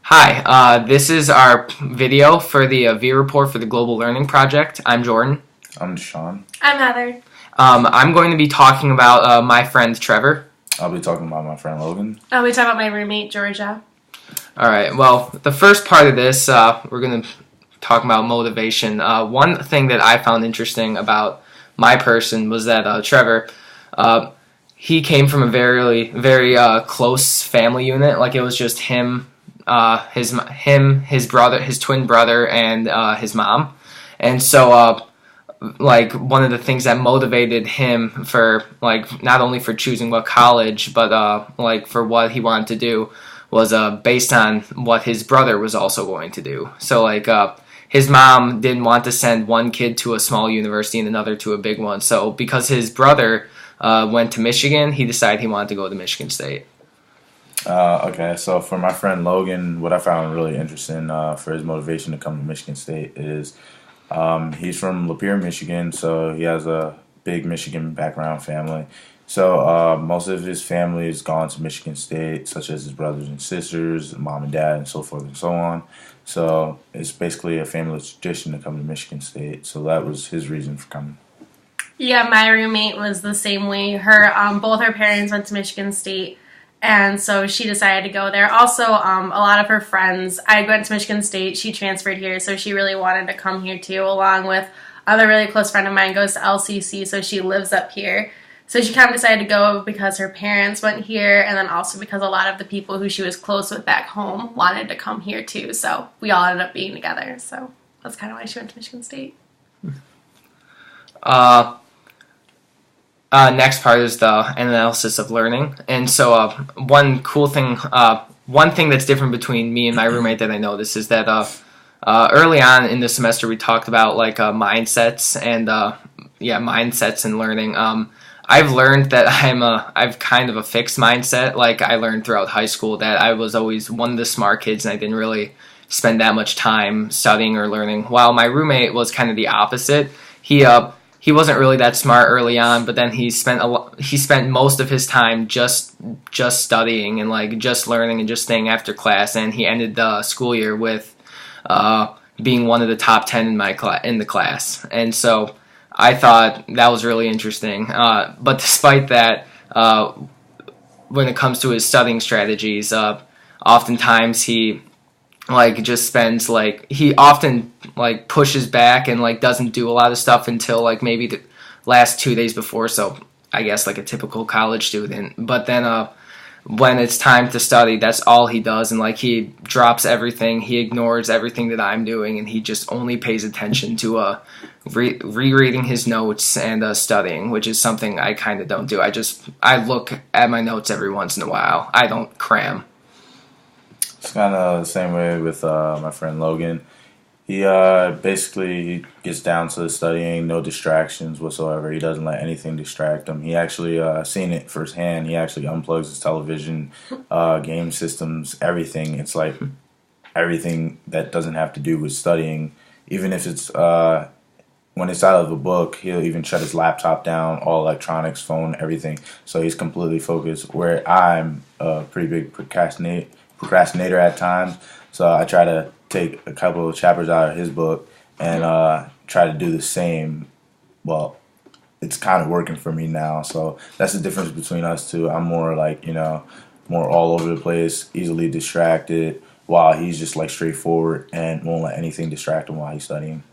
Hi, this is our video for the VReport for the Global Learning Project. I'm Jordan. I'm Sean. I'm Heather. I'm going to be talking about my friend Trevor. I'll be talking about my friend Logan. I'll be talking about my roommate, Georgia. All right, well, the first part of this, we're going to talk about motivation. One thing that I found interesting about my person was that Trevor, he came from a very close family unit. Like, it was just him, his brother, his twin brother, and his mom. And so, like, one of the things that motivated him for, like, not only for choosing what college, but like for what he wanted to do was based on what his brother was also going to do. So, like, his mom didn't want to send one kid to a small university and another to a big one. So because his brother went to Michigan, he decided he wanted to go to Michigan State. Okay, so for my friend Logan, what I found really interesting for his motivation to come to Michigan State is he's from Lapeer, Michigan, so he has a big Michigan background family. So most of his family has gone to Michigan State, such as his brothers and sisters, mom and dad, and so forth and so on. So it's basically a family tradition to come to Michigan State. So that was his reason for coming. Yeah, my roommate was the same way. Both her parents went to Michigan State, and so she decided to go there. Also, a lot of her friends, I went to Michigan State, she transferred here, so she really wanted to come here too, along with another really close friend of mine goes to LCC, so she lives up here. So she kind of decided to go because her parents went here, and then also because a lot of the people who she was close with back home wanted to come here too, so we all ended up being together, so that's kind of why she went to Michigan State. Next part is the analysis of learning. And so one thing that's different between me and my roommate that I noticed is that early on in the semester we talked about like mindsets and learning. I've learned that I've kind of a fixed mindset. Like, I learned throughout high school that I was always one of the smart kids and I didn't really spend that much time studying or learning, while my roommate was kind of the opposite. He wasn't really that smart early on, but then he spent most of his time just studying and like just learning and just staying after class, and he ended the school year with being one of the top 10 in the class. And so I thought that was really interesting. But despite that, when it comes to his studying strategies, oftentimes he he often like pushes back and like doesn't do a lot of stuff until like maybe the last 2 days before. So I guess like a typical college student. But then when it's time to study, that's all he does, and like he drops everything, he ignores everything that I'm doing, and he just only pays attention to rereading his notes and studying, which is something I kind of don't do. I look at my notes every once in a while. I don't cram. It's kind of the same way with my friend Logan. He basically gets down to studying, no distractions whatsoever. He doesn't let anything distract him. He actually seen it firsthand. He actually unplugs his television, game systems, everything. It's like everything that doesn't have to do with studying. Even if it's when it's out of a book, he'll even shut his laptop down, all electronics, phone, everything. So he's completely focused. Where I'm a pretty big procrastinator at times, so I try to take a couple of chapters out of his book and try to do the same. Well, it's kind of working for me now, so that's the difference between us two. I'm more like, more all over the place, easily distracted, while he's just like straightforward and won't let anything distract him while he's studying.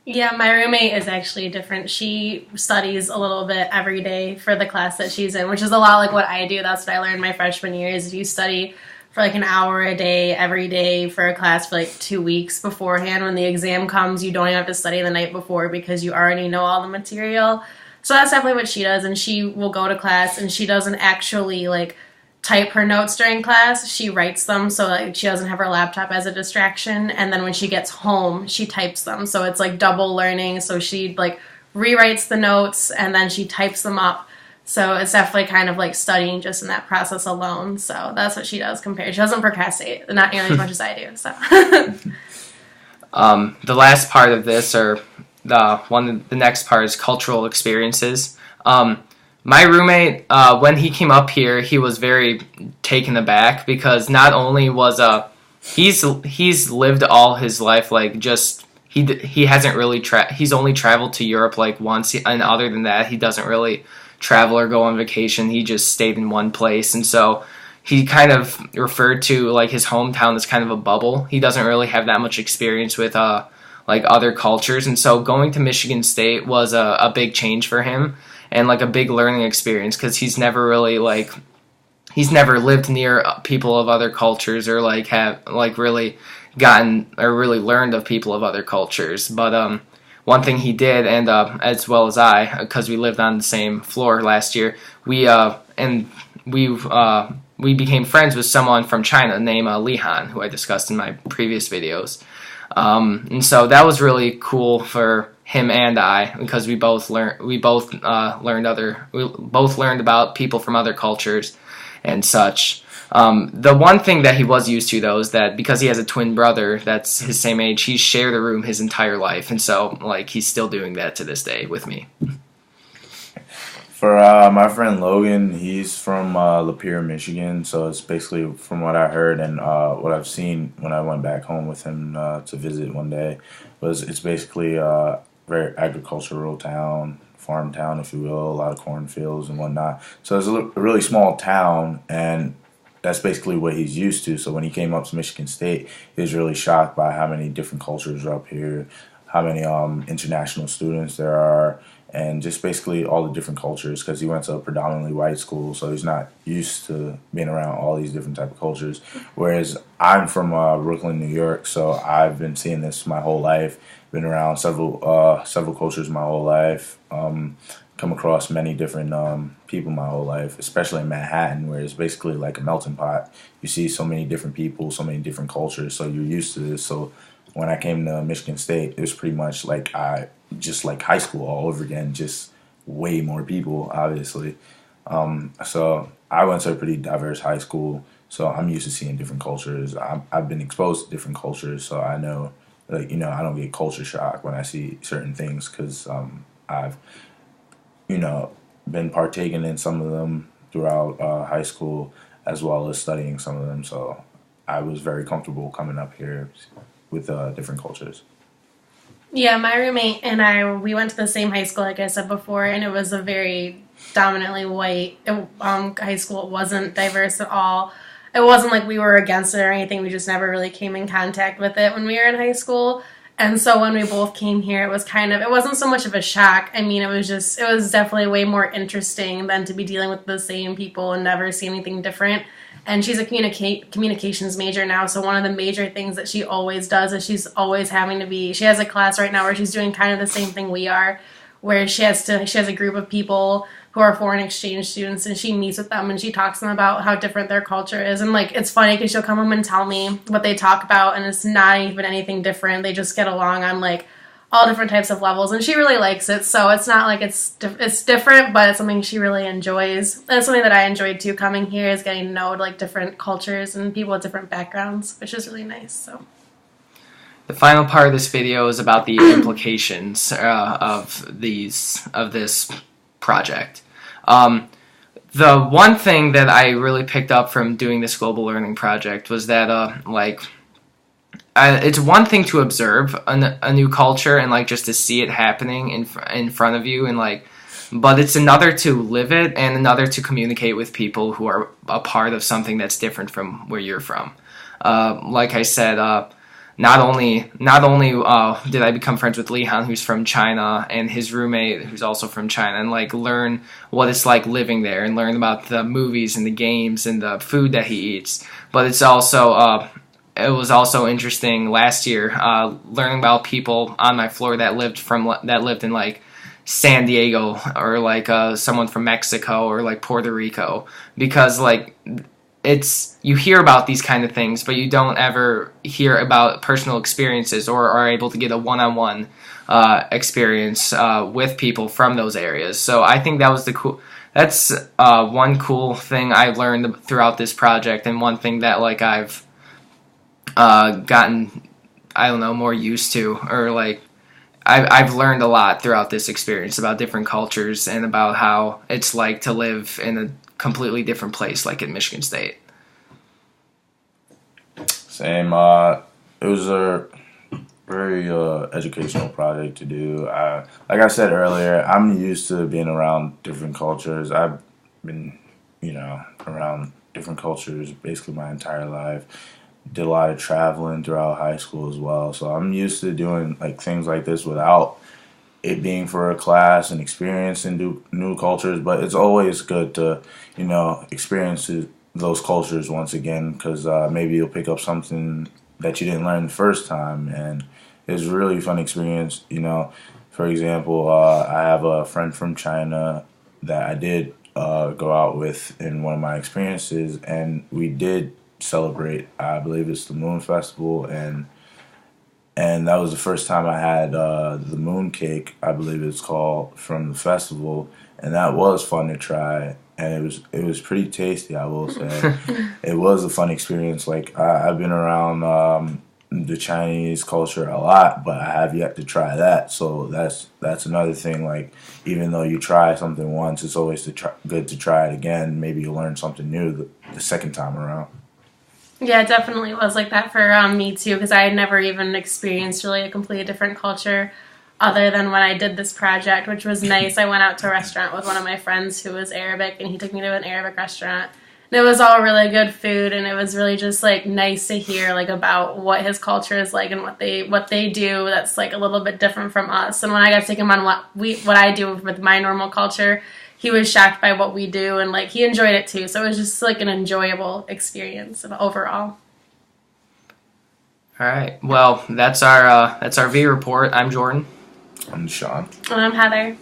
Yeah, my roommate is actually different. She studies a little bit every day for the class that she's in, which is a lot like what I do. That's what I learned my freshman year, is you study for like an hour a day, every day for a class for like 2 weeks beforehand. When the exam comes, you don't even have to study the night before because you already know all the material. So that's definitely what she does, and she will go to class and she doesn't actually like type her notes during class. She writes them, so like she doesn't have her laptop as a distraction, and then when she gets home, she types them. So it's like double learning. So she like rewrites the notes and then she types them up. So it's definitely kind of like studying just in that process alone. So that's what she does compared. She doesn't procrastinate, not nearly as much as I do. So the last part of this, or the next part, is cultural experiences. My roommate, when he came up here, he was very taken aback because not only was he's lived all his life like just he hasn't really he's only traveled to Europe like once, and other than that he doesn't really travel or go on vacation. He just stayed in one place, and so he kind of referred to like his hometown as kind of a bubble. He doesn't really have that much experience with like other cultures, and so going to Michigan State was a big change for him and like a big learning experience because he's never really like he's never lived near people of other cultures or like have like really gotten or really learned of people of other cultures. But one thing he did, and as well as I, because we lived on the same floor last year, we became friends with someone from China named Li Han, who I discussed in my previous videos. And so that was really cool for him and I because we both learned about people from other cultures and such. The one thing that he was used to though is that because he has a twin brother that's his same age, he's shared a room his entire life, and so like he's still doing that to this day with me. For my friend Logan, he's from Lapeer, Michigan, so it's basically from what I heard and what I've seen when I went back home with him to visit one day, it's basically a very agricultural town, farm town, if you will, a lot of cornfields and whatnot. So it's a really small town, and that's basically what he's used to. So when he came up to Michigan State, he was really shocked by how many different cultures are up here, how many international students there are, and just basically all the different cultures because he went to a predominantly white school, so he's not used to being around all these different type of cultures. Whereas I'm from Brooklyn, New York, so I've been seeing this my whole life, been around several cultures my whole life, come across many different people my whole life, especially in Manhattan, where it's basically like a melting pot. You see so many different people, so many different cultures, so you're used to this. So when I came to Michigan State, it was pretty much like just like high school all over again, just way more people, obviously. So I went to a pretty diverse high school, so I'm used to seeing different cultures. I've been exposed to different cultures, so I know, like, I don't get culture shock when I see certain things because I've, been partaking in some of them throughout high school as well as studying some of them. So I was very comfortable coming up here with different cultures. Yeah, my roommate and we went to the same high school, like I said before, and it was a very dominantly white high school. It wasn't diverse at all. It wasn't like we were against it or anything. We just never really came in contact with it when we were in high school. And so when we both came here, it wasn't so much of a shock. I mean, it was definitely way more interesting than to be dealing with the same people and never see anything different. And she's a communications major now, so one of the major things that she always does is she has a class right now where she's doing kind of the same thing we are, where she has a group of people who are foreign exchange students, and she meets with them and she talks to them about how different their culture is. And like, it's funny because she'll come home and tell me what they talk about, and it's not even anything different. They just get along on like all different types of levels, and she really likes it. So it's not like it's different, but it's something she really enjoys. And it's something that I enjoyed too, coming here, is getting to know like different cultures and people with different backgrounds, which is really nice. So the final part of this video is about the implications of this project. The one thing that I really picked up from doing this global learning project was that it's one thing to observe a new culture and like just to see it happening in front of you, and like, but it's another to live it and another to communicate with people who are a part of something that's different from where you're from. Like I said, not only did I become friends with Li Han, who's from China, and his roommate, who's also from China, and like learn what it's like living there and learn about the movies and the games and the food that he eats, but it was also interesting last year learning about people on my floor that lived in like San Diego, or like someone from Mexico or like Puerto Rico, because like you hear about these kind of things, but you don't ever hear about personal experiences or are able to get a one-on-one experience with people from those areas. So I think that's one cool thing I learned throughout this project, and one thing that like I've gotten, I don't know, more used to, or like I've learned a lot throughout this experience about different cultures and about how it's like to live in a completely different place like at Michigan State. Same. It was a very educational project to do. Like I said earlier, I'm used to being around different cultures. I've been, around different cultures basically my entire life. Did a lot of traveling throughout high school as well, so I'm used to doing like things like this without it being for a class and experiencing new cultures. But it's always good to, experience those cultures once again because maybe you'll pick up something that you didn't learn the first time, and it's a really fun experience. For example, I have a friend from China that I did go out with in one of my experiences, and we did celebrate. I believe it's the Moon Festival, and that was the first time I had the moon cake, I believe it's called, from the festival, and that was fun to try, and it was pretty tasty, I will say. It was a fun experience. Like I've been around the Chinese culture a lot, but I have yet to try that. So that's another thing. Like even though you try something once, it's always good to try it again. Maybe you'll learn something new the second time around. Yeah, it definitely was like that for me too, because I had never even experienced really a completely different culture other than when I did this project, which was nice. I went out to a restaurant with one of my friends who was Arabic, and he took me to an Arabic restaurant. And it was all really good food, and it was really just like nice to hear like about what his culture is like and what they do that's like a little bit different from us. And when I got to take him on what I do with my normal culture, he was shocked by what we do, and like he enjoyed it too. So it was just like an enjoyable experience overall. All right. Well, that's our VReport. I'm Jordan. I'm Sean. And I'm Heather.